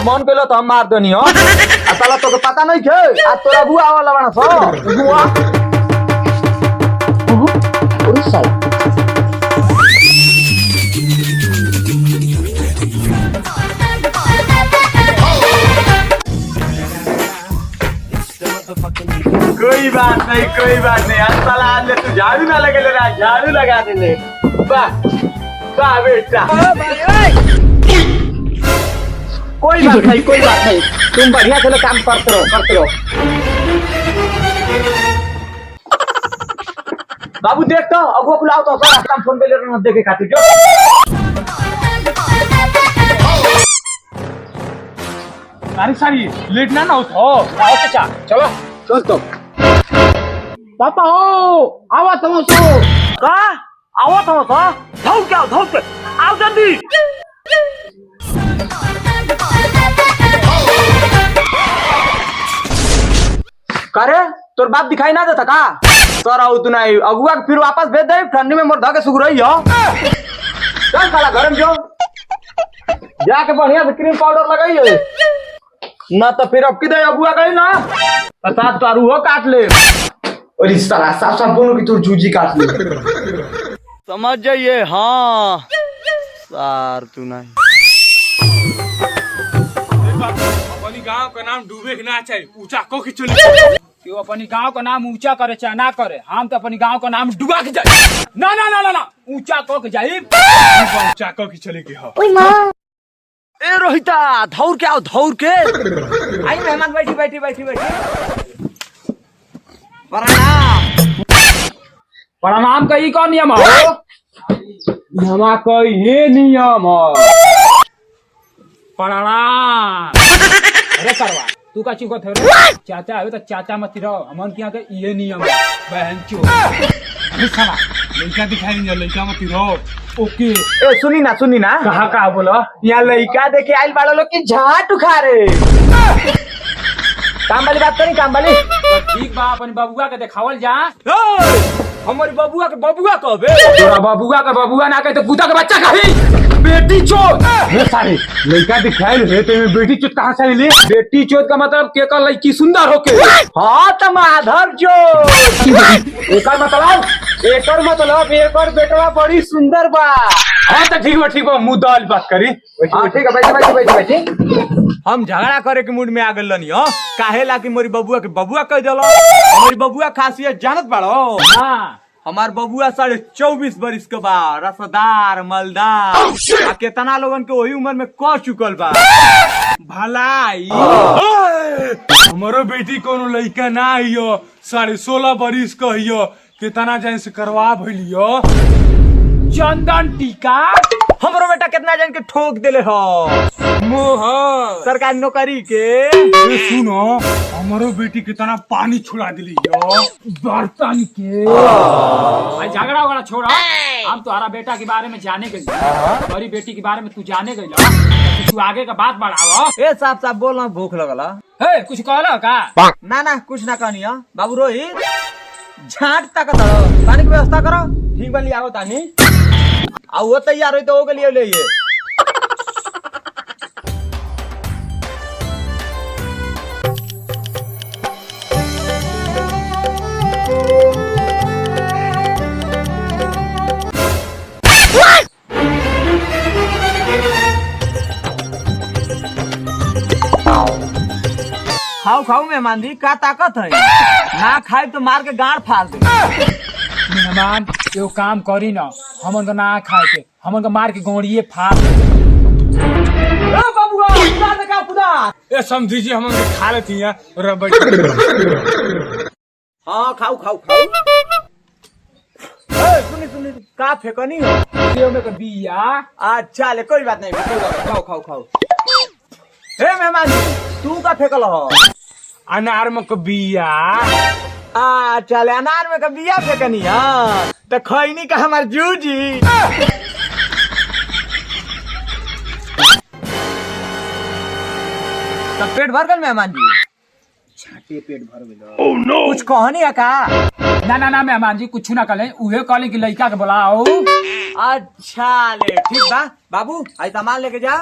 मन कइलो तो हम मार देनी हो। आ साला तोके पता नहीं छे आ तोरा बुआ वाला बना सो बुआ। ओरे साला कोई बात नहीं आज साला आज ले तू झाड़ू ना लगे ले झाड़ू लगा दे ले। वाह वाह बेटा कोई बात नहीं तुम बढ़िया चलो काम करते रहो। बाबू देख तो अगुआ बुलाओ तो रास्ता में फोन पे ले रहा हूं देखे खातिर जो। सारी लेट ना हो आओ चाचा चलो चल तो पापा हो आवा तुम सो का आवा तुम सो धौ के आओ जल्दी। करे तोर बाप दिखाई ना देता का तोरा तू नहीं अगुआ फिर वापस भेज दे ठंडी में मोर धा के सुख रही हो। चल साला घर में जो जाके बढ़िया से क्रीम पाउडर लगाइए ना तो फिर अब किधर अगुआ गई ना साथ तारू हो काट ले और इस तरह साफ बोलो कि तू जूजी काट ले समझ जाइए। हाँ सार तू नहीं अपनी गांव का नाम डूबे के ना चाहिए ऊंचा को की चली क्यों अपनी गांव का नाम ऊंचा करे चाहे ना करे हम तो अपनी गांव का नाम डुबा के जाए ना ऊंचा को के जाए ऊंचा को की चलेगी। हाँ ए रोहिता धौर के आओ धौर के आई मेहमान बैठी प्रणाम का कौन नियम हो हमा कोई ये नियम हो प्रणाम। अरे करवा तू का चुका थे चाचा आवे तो चाचा मत रहो हमन के यहाँ के ये नियम है बहन चो साला लड़का दिखाई नहीं लड़का मत रहो ओके। ए सुनी ना कहा बोलो यहाँ लड़का देखे आइल बाड़ा लोग की झाट उखाड़े काम वाली बात करी काम वाली तो ठीक बा अपन बबुआ के देखावल जा। हमारी बबुआ के बबुआ कहबे तोरा बबुआ के बबुआ ना कहे तो कुत्ता के बच्चा कही बेटी चोद ये सारे लड़का दिखाइल है तो बेटी चोद कहाँ से ले बेटी चोद का मतलब के का लड़की सुंदर होके। हाँ तो माधव चोद एकर मतलब एकर बेटवा बड़ी सुंदर बा। हाँ तो ठीक बा मुंह दाल बात करी। हाँ ठीक है बैठी हम झगड़ा करे के मूड में आ गल नहीं हो काहे ला कि मोरी बबुआ के बबुआ कह दिलो हमारी बबुआ खासियत जानत बाड़ो। हाँ हमार बबुआ 24.5 बरिस के बा रसदार मलदार आ केतना लोगन के वही उम्र में कह चुकल बा भलाई। हमारो बेटी कोनो लड़का ना हियो 16.5 बरिस का हियो केतना जान से करवा भइलियो चंदन टीका हमरो बेटा कितना जन के ठोक देले हो मोह सरकारी नौकरी के। सुनो हमारो बेटी कितना पानी छुड़ा दिली बर्तन के। झगड़ा वगड़ा छोड़ा हम तुम्हारा बेटा के बारे में जाने गई हमारी बेटी के बारे में तू जाने गई तू आगे का बात बढ़ावा। ए साफ बोल रहा भूख लगला है कुछ कहला का ना कुछ ना कहनी बाबू रोहित झाट तक पानी की व्यवस्था करो ठीक बन लिया तानी आ वो तैयार हुई तो वो के लिए ले खाओ मेहमान जी का ताकत है ना खाए तो मार के गाड़ फाड़ दे। मेहमान यो काम करी ना हमन का ना खाए के हमन का मार के गोड़िए फाड़ ए समझी जी हमन के खा लेती है रबड़। हाँ खाओ सुनी का फेंकनी हो में का बिया। अच्छा ले कोई बात नहीं खाओ हे मेहमान तू का फेंकल हो अनार में का बिया। अच्छा ले अनार में का बिया फेंकनी तो खैनी का हमार जूजी। तब पेट भर गल मेहमान जी छाटे पेट भर गल। oh, no. कुछ कहनी है का ना मेहमान जी कुछ ना कले उहे कहले कि लड़का के बुलाओ। अच्छा ले ठीक बा बाबू आई सामान लेके जा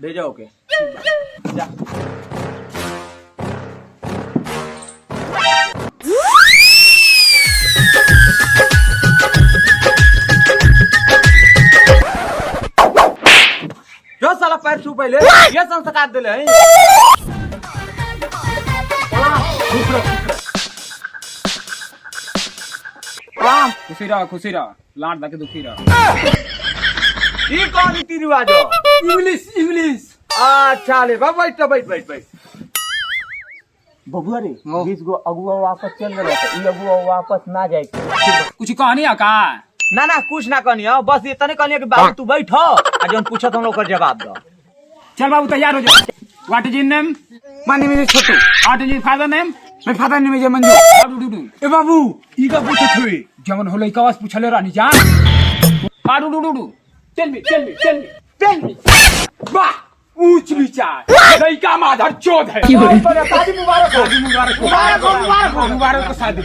भेजा ओके जा। जो साला पैर छू पहले ये संस्कार दिले हैं। खुशी रह लाट दाके दुखी रह। ये कौन रीति रिवाज हो? इंग्लिश अच्छा ले बैठ बैठ। बबुआ रे 20 गो अगुआ वापस चल गए तो ये अगुआ वापस ना जाए। कुछ कहानी है का? ना कुछ ना कहनियो, बस इतने कहनियो कि बाबू तू बैठ आ जौन पूछत हम लोग का जवाब दो। चल बाबू तैयार हो जा। What is your name? My name is Chhotu. What is your father name? My father name is Manju. ए बाबू ई का पूछत हुए जमन होले का वास पूछले रानी जान। आडू टेल मी वाह ऊंच विचार लइका माधर चोद है। शादी मुबारक हो। मुबारक हो शादी।